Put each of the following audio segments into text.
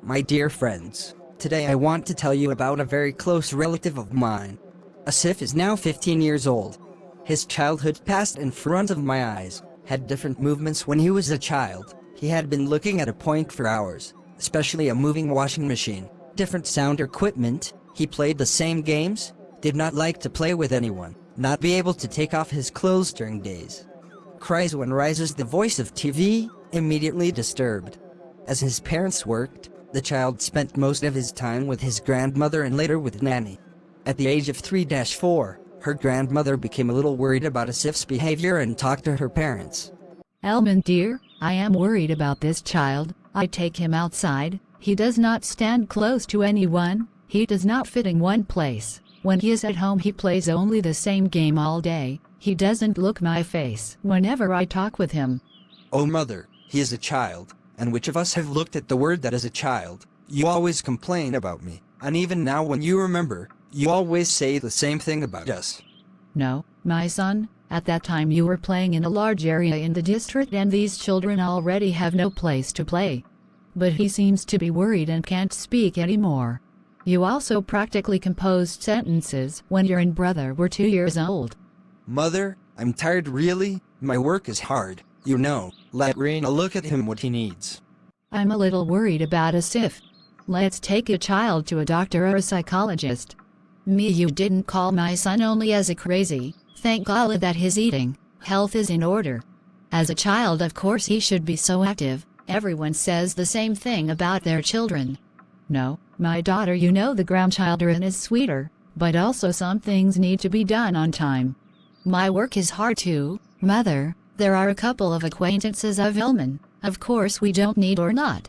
My dear friends, today I want to tell you about a very close relative of mine. Asif is now 15 years old. His childhood passed in front of my eyes, had different movements when he was a child. He had been looking at a point for hours, especially a moving washing machine, different sound equipment. He played the same games, did not like to play with anyone, not be able to take off his clothes during days. Cries when rises the voice of TV, immediately disturbed. As his parents worked, the child spent most of his time with his grandmother and later with nanny. At the age of 3-4, her grandmother became a little worried about Asif's behavior and talked to her parents. Elman dear, I am worried about this child. I take him outside, he does not stand close to anyone, he does not fit in one place. When he is at home he plays only the same game all day, he doesn't look my face whenever I talk with him. Oh mother, he is a child, and which of us have looked at the word that is a child? You always complain about me, and even now when you remember, you always say the same thing about us. No, my son, at that time you were playing in a large area in the district and these children already have no place to play. But he seems to be worried and can't speak anymore. You also practically composed sentences when your brother were 2 years old. Mother, I'm tired really, my work is hard, you know, let Reina look at him what he needs. I'm a little worried about Asif. Let's take a child to a doctor or a psychologist. Me, you didn't call my son only as a crazy, thank Allah that his eating, health is in order. As a child of course he should be so active, everyone says the same thing about their children. No, my daughter, you know the grandchildren is sweeter, but also some things need to be done on time. My work is hard too, mother, there are a couple of acquaintances of Elman, of course we don't need or not.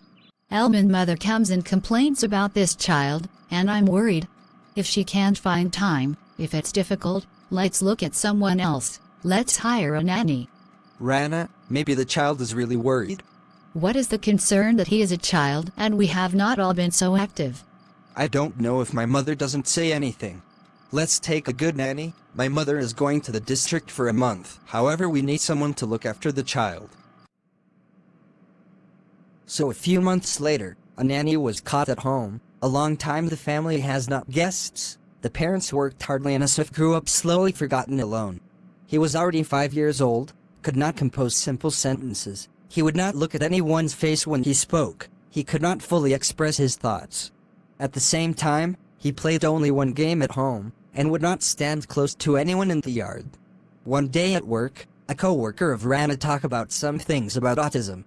Elman mother comes and complains about this child, and I'm worried. If she can't find time, if it's difficult, let's look at someone else, let's hire a nanny. Rana, maybe the child is really worried. What is the concern that he is a child and we have not all been so active? I don't know if my mother doesn't say anything. Let's take a good nanny, my mother is going to the district for a month, however we need someone to look after the child. So a few months later, a nanny was caught at home. A long time the family has not guests. The parents worked hardly and Asif grew up slowly forgotten alone. He was already 5 years old, could not compose simple sentences. He would not look at anyone's face when he spoke. He could not fully express his thoughts. At the same time, he played only one game at home, and would not stand close to anyone in the yard. One day at work, a co-worker of Rana talked about some things about autism.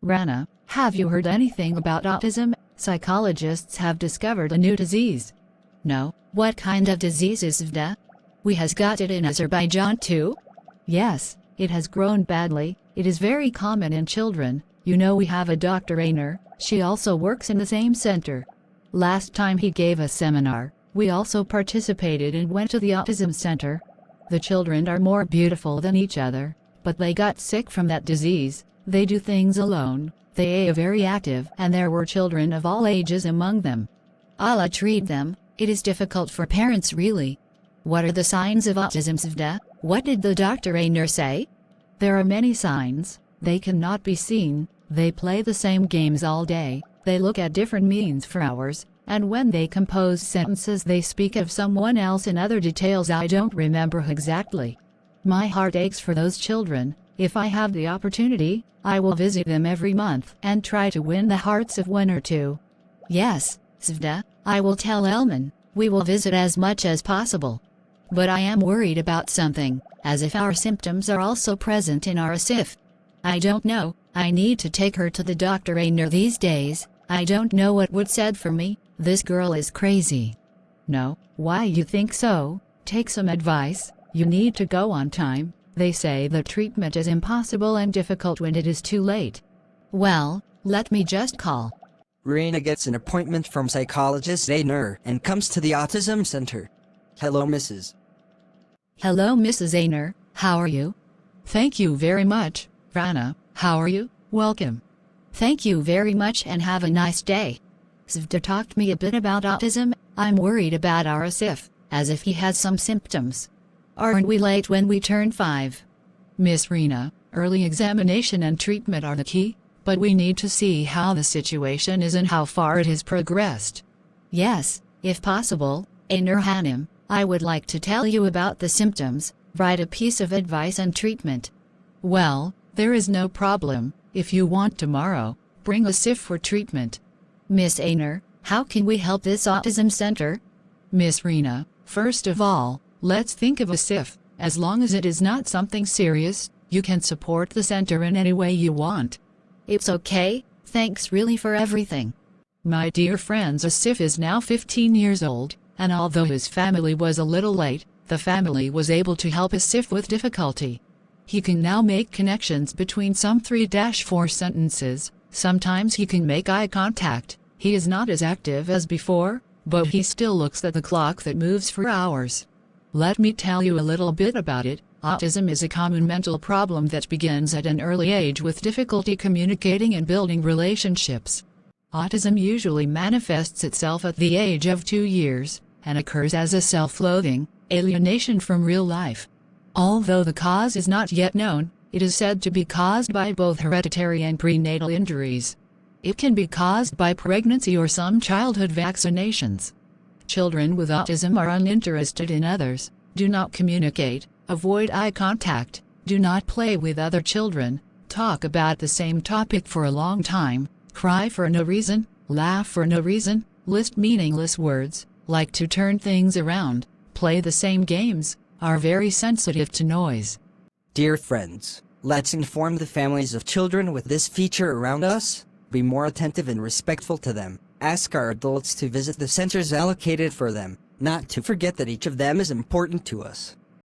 Rana, have you heard anything about autism? Psychologists have discovered a new disease. No, what kind of disease is VDA? We has got it in Azerbaijan too? Yes, it has grown badly, it is very common in children. You know we have a Dr. Ainer, she also works in the same center. Last time he gave a seminar, we also participated and went to the autism center. The children are more beautiful than each other, but they got sick from that disease, they do things alone. They are very active and there were children of all ages among them. Allah treat them, it is difficult for parents really. What are the signs of autism Svda? What did the Dr. Ainer say? There are many signs, they cannot be seen, they play the same games all day, they look at different means for hours, and when they compose sentences they speak of someone else in other details I don't remember exactly. My heart aches for those children. If I have the opportunity, I will visit them every month and try to win the hearts of one or two. Yes, Svda, I will tell Elman, we will visit as much as possible. But I am worried about something, as if our symptoms are also present in our Asif. I don't know, I need to take her to the Dr. Ainer these days, I don't know what would said for me, this girl is crazy. No, why you think so? Take some advice, you need to go on time. They say the treatment is impossible and difficult when it is too late. Well, let me just call. Reina gets an appointment from psychologist Ainer and comes to the autism center. Hello, Mrs. Hello, Mrs. Ainer, how are you? Thank you very much, Rana, how are you? Welcome. Thank you very much and have a nice day. Svda talked to me a bit about autism, I'm worried about our Asif, as if he has some symptoms. Aren't we late when we turn 5? Miss Rena, early examination and treatment are the key. but we need to see how the situation is and how far it has progressed. Yes, if possible, Nur Hanim, I would like to tell you about the symptoms, write a piece of advice and treatment. Well, there is no problem. If you want tomorrow, bring a SIF for treatment. Miss Nur, how can we help this autism center? Miss Rena, first of all, let's think of a SIF. As long as it is not something serious, you can support the center in any way you want. It's okay, thanks really for everything. My dear friends, Asif is now 15 years old, and although his family was a little late, the family was able to help Asif with difficulty. He can now make connections between some 3-4 sentences, sometimes he can make eye contact. He is not as active as before, but he still looks at the clock that moves for hours. Let me tell you a little bit about it. Autism is a common mental problem that begins at an early age with difficulty communicating and building relationships. Autism usually manifests itself at the age of 2 years, and occurs as a self-loathing, alienation from real life. Although the cause is not yet known, it is said to be caused by both hereditary and prenatal injuries. It can be caused by pregnancy or some childhood vaccinations. Children with autism are uninterested in others, do not communicate, avoid eye contact, do not play with other children, talk about the same topic for a long time, cry for no reason, laugh for no reason, list meaningless words, like to turn things around, play the same games, are very sensitive to noise. Dear friends, let's inform the families of children with this feature around us. Be more attentive and respectful to them. Ask our adults to visit the centers allocated for them, not to forget that each of them is important to us.